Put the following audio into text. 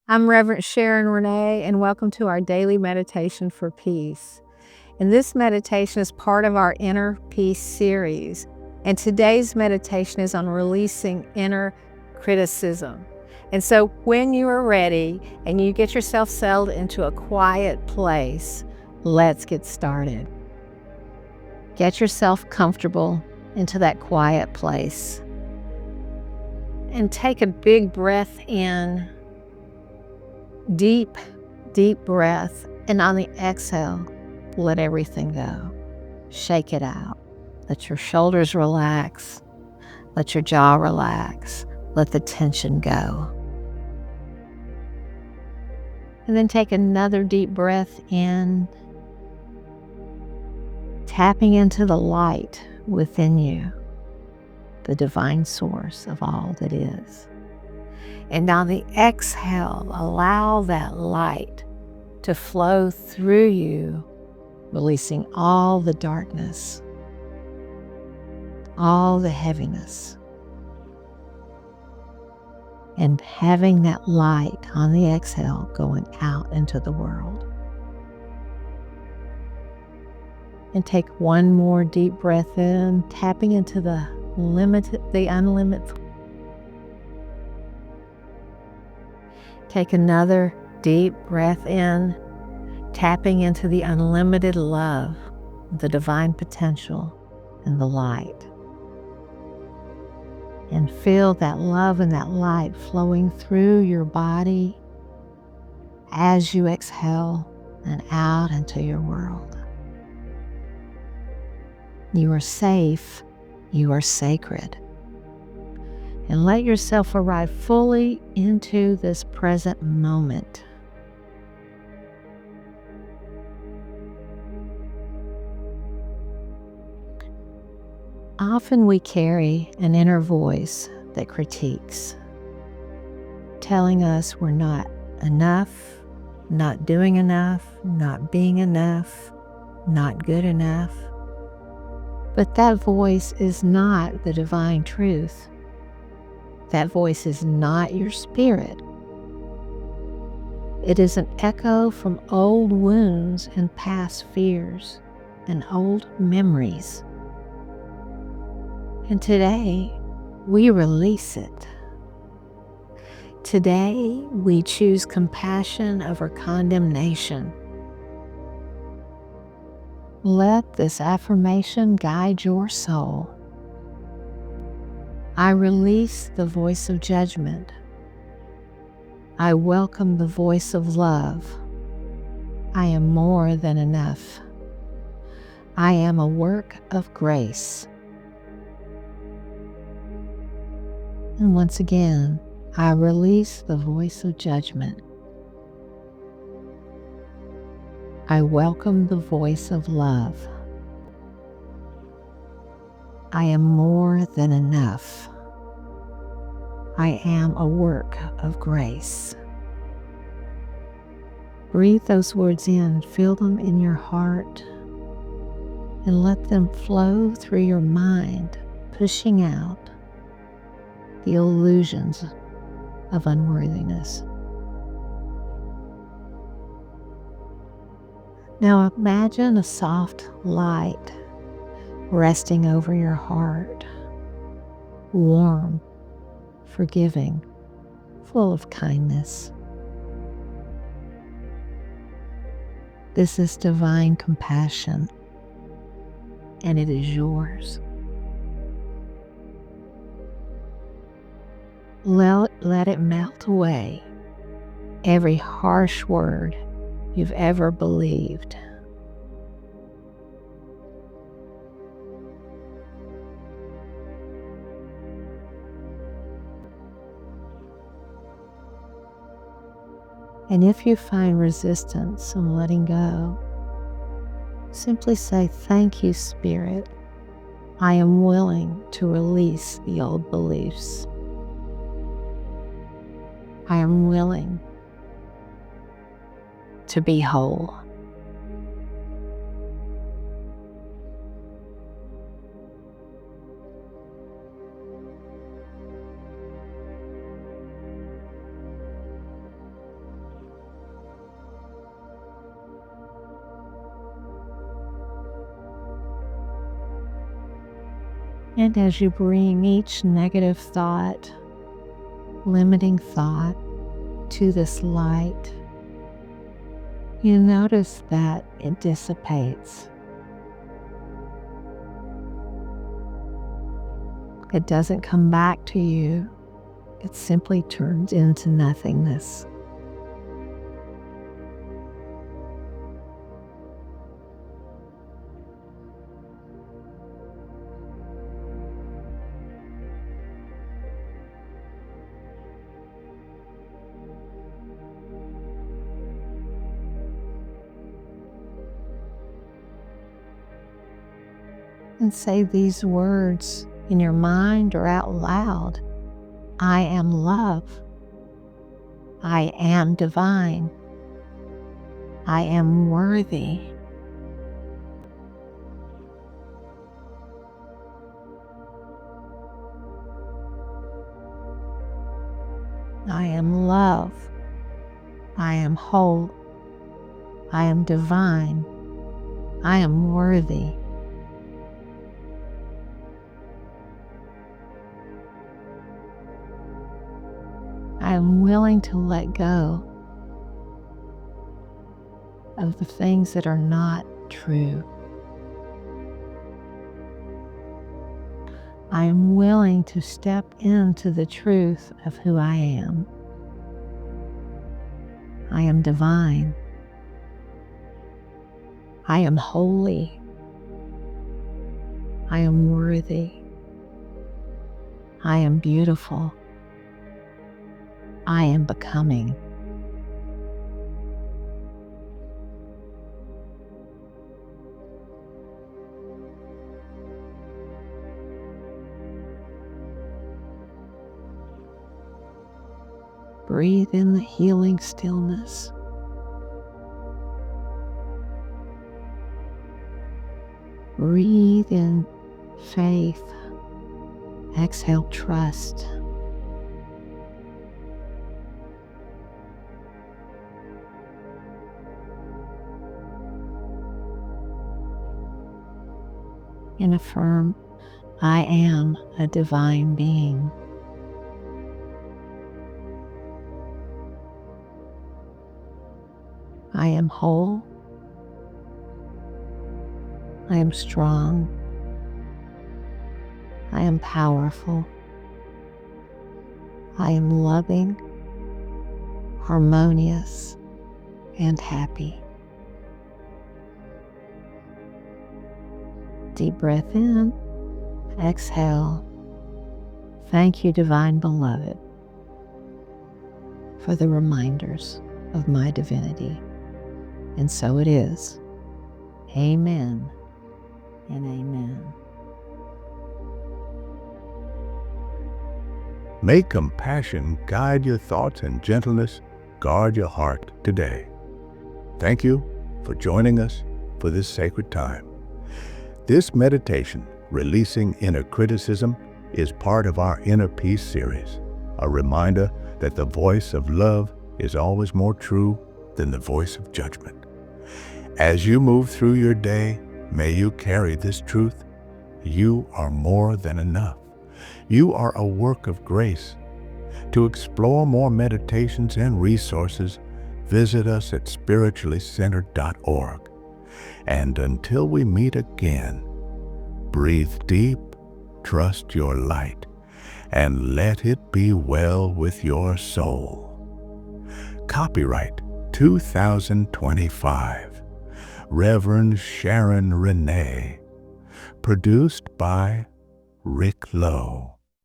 I'm Reverend Sharon Renae, and welcome to our daily meditation for peace. And this meditation is part of our Inner Peace series. And today's meditation is on releasing inner criticism. And so when you are ready and you get yourself settled into a quiet place, let's get started. Get yourself comfortable into that quiet place. And take a big breath in. Deep breath, and on the exhale, let everything go. Shake it out. Let your shoulders relax. Let your jaw relax. Let the tension go. And then take another deep breath in, tapping into the light within you, the divine source of all that is. And on the exhale, allow that light to flow through you, releasing all the darkness, all the heaviness, and having that light on the exhale going out into the world. And take one more deep breath in, tapping into the unlimited. Take another deep breath in, tapping into the unlimited love, the divine potential, and the light. And feel that love and that light flowing through your body as you exhale and out into your world. You are safe. You are sacred. And let yourself arrive fully into this present moment. Often we carry an inner voice that critiques, telling us we're not enough, not doing enough, not being enough, not good enough. But that voice is not the divine truth. That voice is not your spirit. It is an echo from old wounds and past fears and old memories. And today, we release it. Today, we choose compassion over condemnation. Let this affirmation guide your soul. I release the voice of judgment. I welcome the voice of love. I am more than enough. I am a work of grace. And once again, I release the voice of judgment. I welcome the voice of love. I am more than enough. I am a work of grace. Breathe those words in, feel them in your heart, and let them flow through your mind, pushing out the illusions of unworthiness. Now imagine a soft light resting over your heart, warm, forgiving, full of kindness. This is divine compassion, and it is yours. Let it melt away every harsh word you've ever believed. And if you find resistance in letting go, simply say, "Thank you, Spirit. I am willing to release the old beliefs. I am willing to be whole." And as you bring each negative thought, limiting thought to this light, you notice that it dissipates. It doesn't come back to you. It simply turns into nothingness. And say these words in your mind or out loud. I am love. I am divine. I am worthy. I am love. I am whole. I am divine. I am worthy. I am willing to let go of the things that are not true. I am willing to step into the truth of who I am. I am divine. I am holy. I am worthy. I am beautiful. I am becoming. Breathe in the healing stillness. Breathe in faith. Exhale trust. And affirm, I am a divine being. I am whole. I am strong. I am powerful. I am loving, harmonious, and happy. Deep breath in, exhale. Thank you, Divine Beloved, for the reminders of my divinity. And so it is. Amen and amen. May compassion guide your thoughts and gentleness guard your heart today. Thank you for joining us for this sacred time. This meditation, Releasing Inner Criticism, is part of our Inner Peace series, a reminder that the voice of love is always more true than the voice of judgment. As you move through your day, may you carry this truth. You are more than enough. You are a work of grace. To explore more meditations and resources, visit us at spirituallycentered.org. And until we meet again, breathe deep, trust your light, and let it be well with your soul. Copyright 2025. Reverend Sharon Renae. Produced by Rick Lowe.